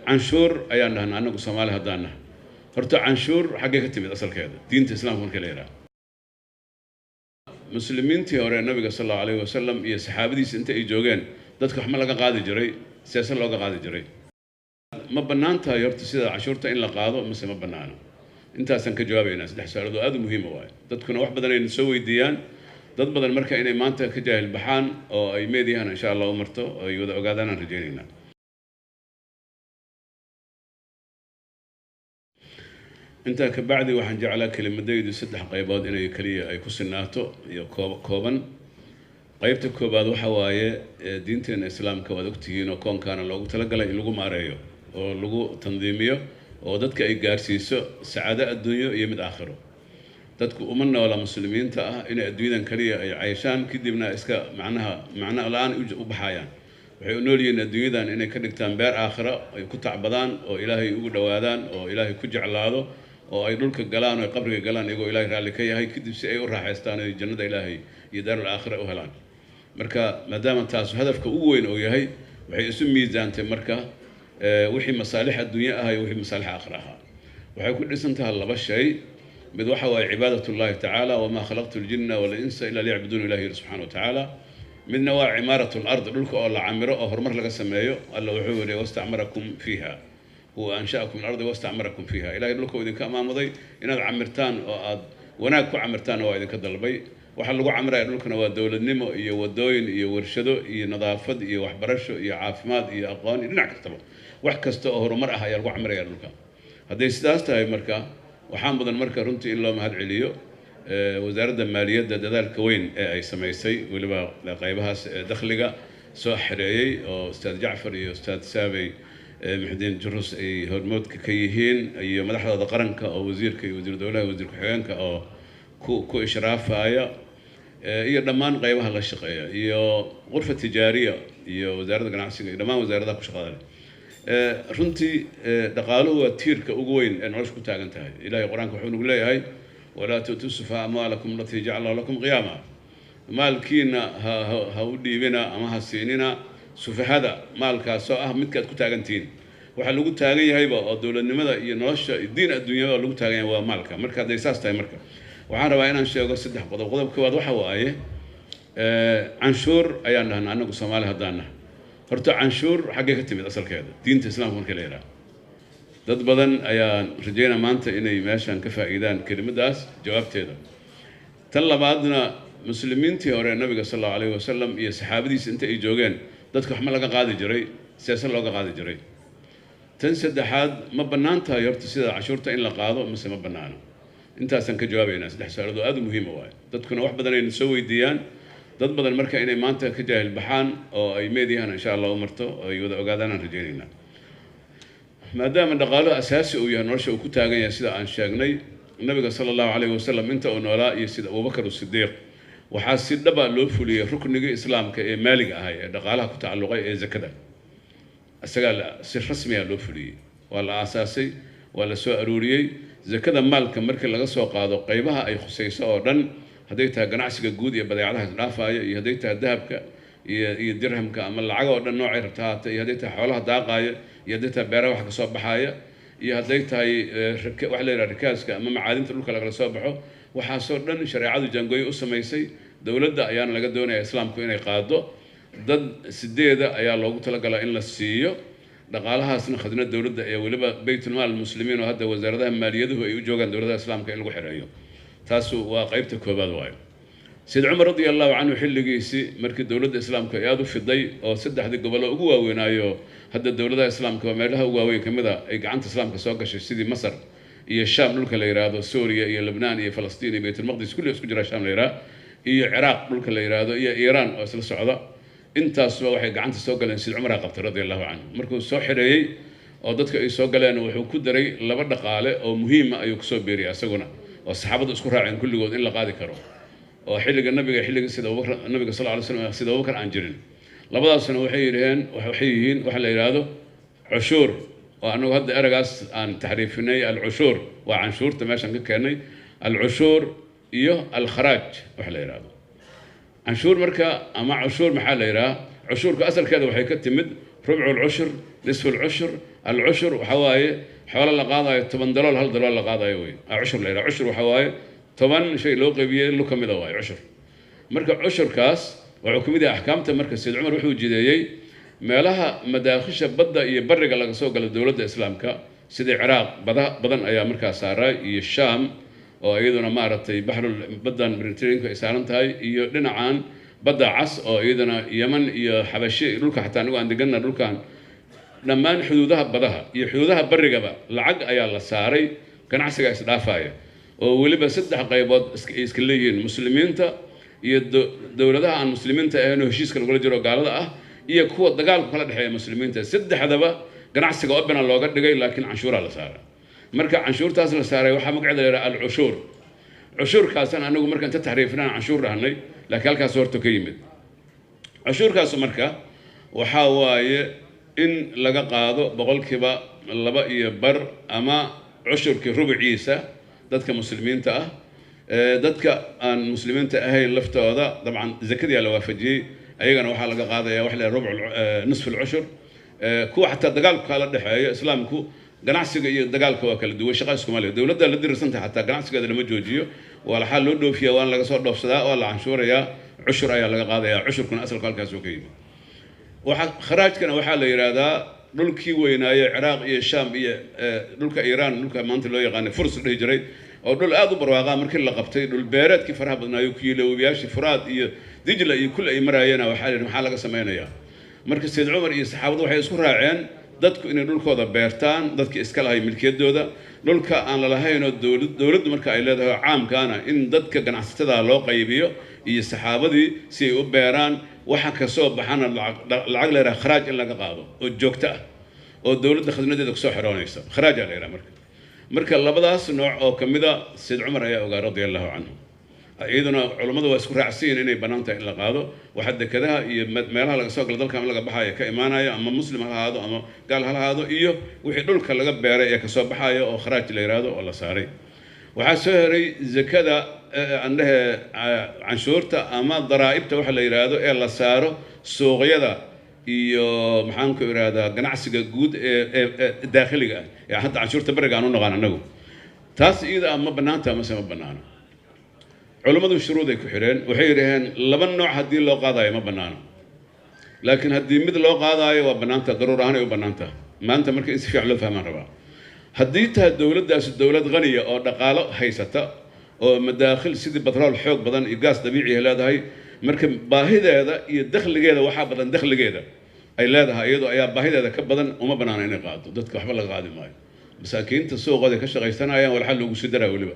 canshuur ayaan dhahnaa anagu Soomaali haddaan nahay. Horta canshuur xaggee ka timid asalkeeda diinta islaamka marka la yiraahdo. muslimiintii hore nabiga sallallahu alayhi wasallam iyo saxaabadiisa inta ay joogeen dadka wax ma laga qaadi jiray siyaasad looga qaadi jiray. ma bannaan tahay horta sida canshuurta in la qaado mise ma bannaano. intaasan ka jawaabaynaa saddex su'aalood oo aad u muhiim ah waay. dadkuna wax badan ay soo weydiiyaan dad badan marka inay maanta ka jaahil baxaan oo ay meediyahan insha Allah u marto oo ay wada ogaadaan aan rajaynaynaa. inta ka bacdi waxaan jeclaa kelimadaydu saddex qaybood inay kaliya ay ku sinaato iyo kooban. qaybta koobaad waxa waaye diinteena islaamka waad ogtihiin oo koonkaana loogu talagalay in lagu maareeyo oo lagu tandiimiyo oo dadka ay gaarsiiso sacaado adduunyo iyo mid aakhiro. dadku uma noola muslimiinta ah inay adduunyadan kaliya ay cayshaan kadibna iska macno la'aan u baxayaan. waxay u nool yihiin adduunyadan inay ka dhigtaan beer aakhiro ay ku tacbadaan oo ilaahay ugu dhawaadaan oo ilaahay ku jeclaado oo ay dhulka galaan oo qabriga galaan iyagoo ilaahay raalli ka yahay kadib si ay u raaxaystaan oo jannada ilaahay iyo daarul aakhira u helaan. marka maadaama taas hadafka ugu weyn oo yahay waxay isu miisaantay marka wixii masaalix adduunyo ah iyo wixii masaalix aakhira ah. waxay ku dhisan tahay laba shay. mid waxa waaye cibaadatullaahi tacaala wamaa khalaqtu ljinna wal insa illa liyacbuduun ilaahi subxaanahu wa tacaala. midna waa cimaaratul ard dhulka oo la camiro oo horumar laga sameeyo. alla wuxuu yidhi wastacmarakum fiiha huwa ansha'akum min ardi wastacmarakum fiiha. ilaahay dhulka uu idinka amaamuday inaad camirtaan oo aad wanaag ku camirtaan waa idinka dalbay. waxa lagu camiraya dhulkana waa dowladnimo iyo wadooyin iyo warshado iyo nadaafad iyo waxbarasho iyo caafimaad iyo aqoon iyo dhinac kastaba wax kasta oo horumar ah ayaa lagu camiraya dhulka. hadday sidaas tahay marka waxaan mudan marka runtii in loo mahad celiyo wasaaradda maaliyadda dadaalka weyn ee ay samaysay weliba qaybahaas dakhliga soo xareeyay oo ustaad Jacfar iyo ustaad Saabay Muxdiin Jurus ay hormoodka ka yihiin iyo madaxda qaranka oo wasiirka iyo wasiir dowlaha wasiir ku-xigeenka oo ku ishraafaya iyo dhammaan qaybaha la shaqeeya iyo qurfa tijaariya iyo wasaaradda ganacsiga iyo dhammaan wasaaradaha ku shaqada runtii dhaqaaluhu waa tiirka ugu weyn ee nolosha ku taagan tahay. ilaahay quraanka wuxuu nagu leeyahay walaa tu'tuu sufahaa amwaalakum allatii jacala lakum qiyaama. maalkiina ha u dhiibina ama ha siinina sufahada maalkaasoo ah midkaad ku taagantihiin. waxaa lagu taagan yahayba oo dowladnimada iyo nolosha diin adduunyada lagu taagan yahay waa maalka. marka hadday saas tahay marka waxaan rabaa inaan sheego saddex qodob. qodob koowaad waxa waaye canshuur ayaan dhahnaa anagu Soomaali haddaan nahay. horta canshuur xaggee ka timid asalkeeda diinta islaamka marka la yiraahdo. dad badan ayaan rajaynaa maanta inay meeshan ka faa'iidaan kelimadaas jawaabteeda. tan labaadna muslimiintii hore nabiga sallallahu alayhi wasallam iyo saxaabadiisa inta ay joogeen dadka wax ma laga qaadi jiray siyaasad looga qaadi jiray. tan saddexaad ma bannaan tahay horta sida canshuurta in la qaado mise ma bannaano. intaasan ka jawaabaynaa saddex su'aalood oo aad u muhiim ah waay. dadkuna wax badan ay soo weydiiyaan dad badan marka inay maanta ka jaahil baxaan oo ay meediyahan insha Allah u marto oo ay wada ogaadaan aan rajaynaynaa. maadaama dhaqaaluhu asaasi uu yahay nolosha uu ku taagan yahay sida aan sheegnay nabiga sallallahu alayhi wasallam inta uu noolaa iyo sida Abubakar as-Siddiq waxaa si dhab ah loo fuliyay rukniga islaamka ee maaliga ah ee dhaqaalaha ku tacalluqay ee zakada. isaga si rasmi ah loo fuliyay waa la aasaasay waa la soo aruuriyay. zakada maalka markii laga soo qaado qaybaha ay khusayso oo dhan hadday tahay ganacsiga guud iyo badeecadaha isdhaafaya iyo hadday tahay dahabka iyo dirhamka ama lacag oo dhan noocay rabta haata iyo hadday tahay xoolaha daaqaya iyo hadday tahay beeraha wax ka soo baxaya iyo hadday tahay wax la yiraahdo rikaaska ama macaadinta dhulka laga soo baxo waxaasoo dhan shareecadu jaangooyo u samaysay. dowladda ayaana laga doonayaa islaamku inay qaado. dad sideeda ayaa loogu talagalaa in la siiyo dhaqaalahaasna khadnad dowladda ee weliba baytul maal muslimiin oo hadda wasaaradaha maaliyaduhu ay u joogaan dowladda islaamka in lagu xireeyo. taasu waa qaybta koobaad waayo. Sayyid Umar radiyallahu anhu xilligiisii markii dowladda islaamka ay aad u fiday oo saddexdii gobol ugu waaweynaayo hadda dowladda islaamka waa meelaha ugu waaweyn kamid ah ay gacanta islaamka soo gashay sidii Masar iyo Shaam dhulka la yiraahdo Suuriya iyo Lebanon iyo Falastiin iyo Baytul Maqdis kulli isku jira Shaam la yiraahdo iyo Ciraaq dhulka la yiraahdo iyo Iiraan oo isla socda. intaasba waxay gacanta soo galeen Sayyid Umar qabtay radiyallahu anhu. markuu soo xireeyay oo dadka ay soo galeen wuxuu ku daray laba dhaqaale oo muhiim ah ayuu ku soo beeriyay asaguna oo saxaabadu isku raaceen kulligood in la qaadi karo oo xilliga nabiga sida Abubakar nabiga sallallahu alayhi wasallam sida Abubakar aan jirin. labadaasna waxay yihiin waxa la yiraahdo cushuur oo anagu hadda eragaas aan taxriifinay al-cushuur waa canshuurta meeshan ka keenay al-cushuur iyo al-kharaaj waxa la yiraahdo. canshuur marka ama cushuur maxaa la yiraahdaa عشورك أصل كذا وحي كتمد ربع العشر نصف العشر العشر وحواي حول القاضي 8 دولار هل دولار القاضي وين عشر ليرة عشر وحواي 8 شيء لو قبيه لو كم دواي عشر مركب عشر كاس وحكومة أحكامته مركز سيد عمر وحوي جديدي ما لها مداخش بدأ يبرق على سوق الدولة الإسلام كا سيد العراق بدن أيام مركز ساراي الشام وأيضا مارتي بحر بدن بريترين كإسرائيل يدنا عن بدأ عص أيضا يمن حبشي رولك حتى نقول عند جنة رولكان لما حدودها بدها حدودها برق بقى العق أيام الساري كان عسى إسرافايا ولي بسد حقيبات إسكاليين مسلمين تا دولتها عن مسلمين تا إنه هشيس كانوا يقولوا جرو قالوا كوا دجال كلا دحية مسلمين تا سد حدا بقى كان عسى قابنا اللوجات دقي لكن عنشور على سارة مركا عنشور تاسل سارة وحا مقعد العشور عشور كاسن أنا أقول مركا أنت تعرفنا عنشور رهني لكن هالكاس صورته كيمد عشور كاس مركا وحاواي إن لقى قاضو بقول كبا لبا يبر أما عشر كربع عيسى دتك مسلمين تا دتك أن مسلمين تا هاي اللفتة هذا طبعا زكدي على وافجي أيضا وحا لقى قاضي يا وحلا ربع نصف العشر كو حتى دقال قال دحية إسلام كو ganacsiga dagaalka waa kala duwan shaqada Soomaaliya dawladda la dirsanta xataa ganacsigeeda lama joojiyo wala xal loo dhoofiyo waan laga soo dhoofsadaa oo la canshuuraya cushur ayaa laga qaadaya cushurkuna asalka halkaas oo ka yimid waxa kharaajkana waxa la yiraahdaa dhulkii weynaaye Ciraaq iyo Shaam iyo dhulka Iiraan dhulka maanta loo yaqaan furs dhihi jiray oo dhul aad u barwaaqa markii la qabtay dhul beereedkii faraha badnaayo ku yiilowiyaashi Furaad iyo Dijla iyo kul ay maraayeen waxa laga sameeynaya markii Sayyid Umar iyo saxaabadu waxay isku raaceen dadku inay dhulkooda beertaan dadka iska lahay milkiyadooda dhulka aan la lahayn oo dawladdu marka ay leedahay caamkaana in dadka ganacsatada loo qaybiyo iyo saxaabadii si ay u beeraan waxa ka soo baxana lacag leeyahay kharaaj in laga qaado oo joogto ah oo dawladda khadnadeeda ku soo xiroonaysa kharaaj leeyahay marka labadaas nooc oo kamida Sayyid Umar ayaa ogaa radiyallahu anhu أيضاً علماء واسكور عسين إني بنانته إلا قادو وحد كذا يملها لقى سوق لذلك عمل بحاية كإيمانية أما مسلم هذا أما قال هذا إيوه ويحدول كلا بيرة يكسب بحاية أو خراج ليرادو ولا ساري وحسهري زكذا عندها عنشورته أما ضرائبته وحلا يرادو إلا سارو سوقيا ذا إيوه محنك يرادا جناح سجود داخلي يعني حتى عنشورته برجع عنو نغانا نجو تاس إذا أما بنانته مثلا بنانا علماء الشروط يكحرين وحيرهن لبن نوع هدي لو قاضي ما بنانا لكن هدي مثل لو قاضي وبنانته ضرورة هنا وبنانته ما أنت مركز في علو فهم ربع هديتها الدولة غنية أو دقالة هيسته أو مداخل سيد بترول حوق بدن إيجاز طبيعي هذا هاي مركب باهدة هذا يدخل جيدا وحاب بدن دخل جيدا أي لا هذا أيضا أي باهدة هذا كبدن وما بنانا هنا قاضي ضدك حبل قاضي ماي بس أكيد تسوق هذا كشغل سنة أيام ولا حل وسدرة ولا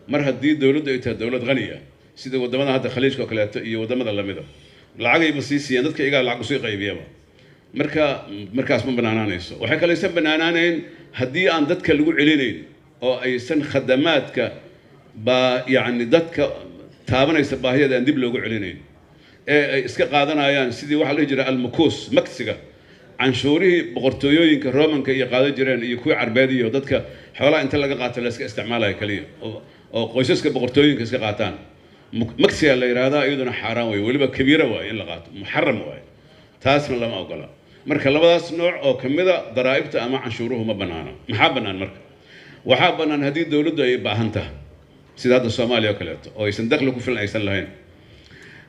مر هدي دولة إيتها دولة غنية سيدا ودمنا هذا خليج كوكلات ودمنا اللمدة العقل بسيسي ندك إيجا العقل سيقي بيابا مركز من بنانانيس وحكى ليس بنانانين هدي عن دتك اللي يقول علينين أو أي سن خدمات ك يعني دتك تابنا يسبها هي ده ندب اللي يقول علينين إسك قادنا يعني سيدي واحد يجرى المكوس مكسجة عن شوري بقرطويين كرومان كي قادة جيران يكوي عربادي ودتك حوالي أنت لقى قاتل لسك استعمالها كليه أو قيسك بقرطويين كسك قاتان مكسية اللي هذا أيضا حرام ويولي كبيرة وين لقات محرم وين تاسم الله ما أقوله مركب لباس نوع أو كمذا ضرائبته أما عنشوره ما بنانا محبنا المركب وحابنا أن هذه الدولة ده يبقى هنته سيدات الصومالية وكلته أو يسندخلوا في الأيسن لهين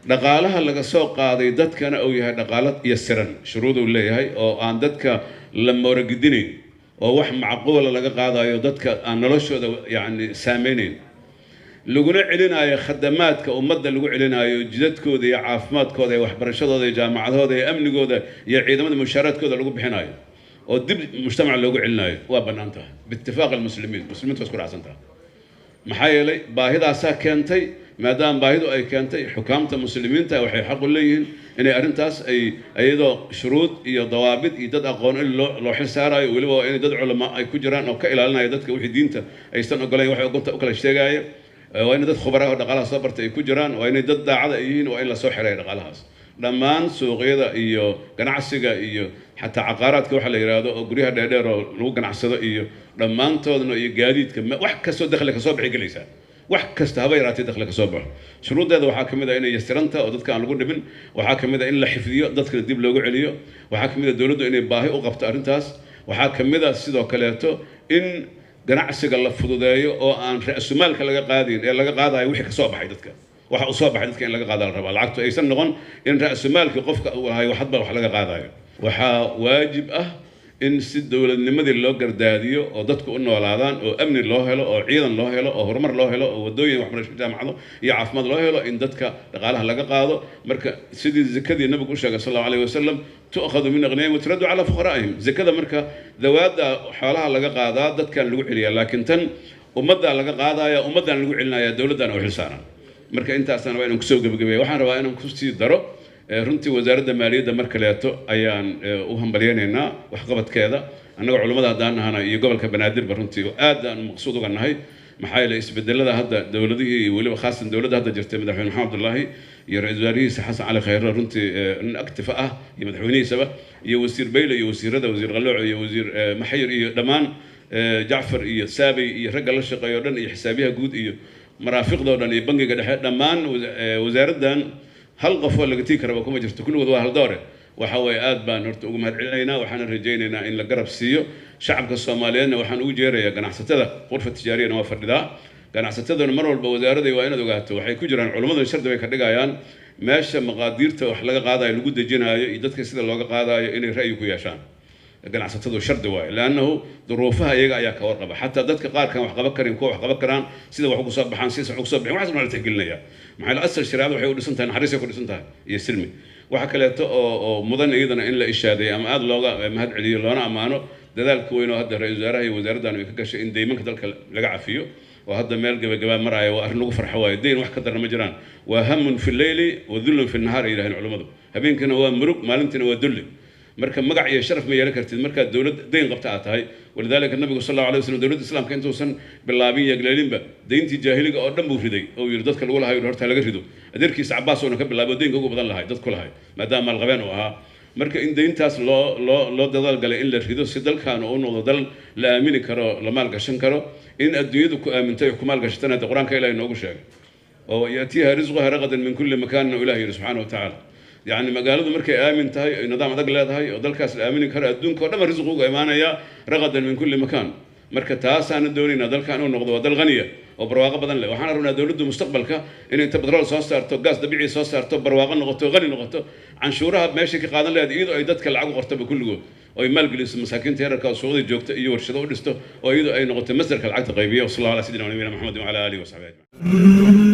دقالها اللي سوق قاضي دت كان أو يها دقالات يسرن شروطه اللي هي أو عن دتك لما ورقدني أو وح معقول اللي قاضي دتك أنا ليش يعني سامينين لقنا علينا يا خدمات كأمة لقوا علينا يا جدت كذا يا عافمات كذا يا وحبرشة كذا يا جامعة كذا يا أمن كذا يا عيدمات المشارات كذا لقوا بحناية ودب مجتمع لقوا علينا وبنانته باتفاق المسلمين تذكر عسنتها محايلي باهدا ساكنتي ما دام باهدو أي كنتي حكامة المسلمين تا وحي حق ليهن إن أرنتاس أي ذو شروط يا ضوابط يدد أقوان لو حسارة ولو إن يدد علماء أي كجران أو كإلى لنا يدد كوحي دينته أي استنى قلنا وحي قلت أكل اشتغاية وين دد خبراء دقالها صبرت أي كجران وين دد داعد أيهن وين لا سوحر أي دقالها دمان سوق يدا إيو جناعسجة إيو حتى عقارات كوحل يرادو أو قريها دير لو جناعسجة إيو دمان تودنا إيو جديد كم وح كسو دخل كسو بحق ليسان wax kasta haba yaraatay dakhli ka soo baxo shuruudeeda waxaa ka mid ah inay yastiranta oo dadka aan lagu dhimin waxaa ka mid ah in la xifdiyo dadkana dib loogu celiyo waxaa ka mid ah dowladdu inay baahi u qabto arrintaas waxaa ka mid ah sidoo kaleeto in ganacsiga la fududeeyo oo aan ra'sumaalka laga qaadin ee laga qaadayo wixii ka soo baxay dadka waxa u soo baxay dadka in laga qaado la rabaa lacagtu aysan noqon in ra'sumaalka qofka uu hayo waxba wax laga qaadayo waxaa waajib ah in si dowladnimadii loo gardaadiyo oo dadku u noolaadaan oo amni loo helo oo ciidan loo helo oo horumar loo helo oo wadooyin waxbarasho jaamacado iyo caafimaad loo helo in dadka dhaqaalaha laga qaado marka sidii zakadii nabigu u sheegay sallallahu alayhi wasallam tu'khadhu min aghniyahim wa turaddu ala fuqara'ihim zakada marka dawaada xoolaha laga qaadaa dadkan lagu celiyaa laakiin tan ummadda laga qaadaya ummaddan lagu celinaya dowladdan oo xilsaaran marka intaasna waa inaan kusoo gabagabeeyo waxaan rabaa inaan ku sii daro runtii wasaaradda maaliyadda mar kaleeto ayaan u hambalyaynaynaa waxqabadkeeda annagoo culimmada haddaan nahana iyo gobolka banaadirba runtii aad aan maqsuud uga nahay maxaa yeelay isbedelada hadda dowladihii iyo weliba khaasan dowladda hadda jirtay madaxweyne maxamed abdullaahi iyo ra-iisul wasaarihiisa xasan cali khayre runtii nin active ah iyo madaxweynihiisaba iyo wasiir beyle iyo wasiirada wasiir qalooco iyo wasiir maxayir iyo dhammaan jacfar iyo saabay iyo ragga la shaqeeyo o dhan iyo xisaabiyaha guud iyo maraafiqda o dhan iyo bangiga dhexe dhammaan wasaaraddan hal qof oo laga tigi karaba kuma jirto kulligood waa hal doore waxa weeye aad baan horta ugu mahad celinaynaa waxaana rajaynaynaa in la garab siiyo shacabka soomaaliyeedna waxaan ugu jeerayaa ganacsatada qurfa tijaariyana waa fadhidaa ganacsataduna mar walba wasaaraday waa inaad ogaato waxay ku jiraan culimmadu shardi bay ka dhigayaan meesha maqaadiirta wax laga qaadayo lagu dejinayo iyo dadka sida looga qaadayo inay ra'yi ku yeeshaan ganacsatadu shardi waayo laannahu duruufaha iyaga ayaa ka warqaba xataa dadka qaarkan wax qaban karin kuwa wax qaban karaan sida wax ugu soo baxaan sida wax ugu soo bixin waxaas la tixgelinaya maxaa la asal shariicadu waxay u dhisan tahay naxariis ay ku dhisan tahay iyo silmi waxa kaleeto oo mudan iyadana in la ishaadeeyo ama aad looga mahad celiyo loona ammaano dadaalka weyn oo hadda ra-iisul wasaaraha iyo wasaaraddan ay ka gashay in deymanka dalka laga cafiyo oo hadda meel gabagabaa maraayo waa arrin lagu farxo waayo deyn wax ka darna ma jiraan waa hamun fi leyli wa dullun fi nahaar ay yidhahdeen culimmadu habeenkina waa murug maalintiina waa dulli marka magac iyo sharaf ma yeelan kartid marka dawlad deyn qabta aad tahay walidaalika nabigu sallallahu alayhi wasallam dawladda islaamka intuusan bilaabin yagleelinba deyntii jaahiliga oo dhan buu riday oo yiri dadka lagu lahayo horta laga rido adeerkiisa Cabbaas oo ka bilaabo deynka ugu badan lahay dadku lahay maadaama maalqabeen uu ahaa marka in deyntaas loo dadaal galay in la rido si dalkan uu noqdo dal la aamini karo la maal gashan karo in adduunyadu ku aamintay ku maal gashatana quraanka Ilaahay noogu sheegay oo yaatiha rizquha ragadan min kulli makan Ilaahay subhanahu wa ta'ala يعني مقالده مركي آمن تهاي نظام دق له تهاي ودلكاس الآمن كره الدون كله رزقه إيمانه يا رغدا من كل مكان مركي تاس عن الدولين هذا كانوا نقضوا هذا الغنية وبرواقة بدن له وحنا رونا دولته مستقبلك إن أنت بترول صار تو غاز طبيعي صار تو برواقة نقطة غني نقطة عن شورها ماشي كقادن له إيده أيدت كالعقو قرطة بكل جو أو يمال جلس مساكين تهرك السعودي جوكت يور شذو لسته أو أيده أي نقطة مصدر كالعقد غيبية وصلى الله على سيدنا ونبينا محمد وعلى آله وصحبه أجمعين.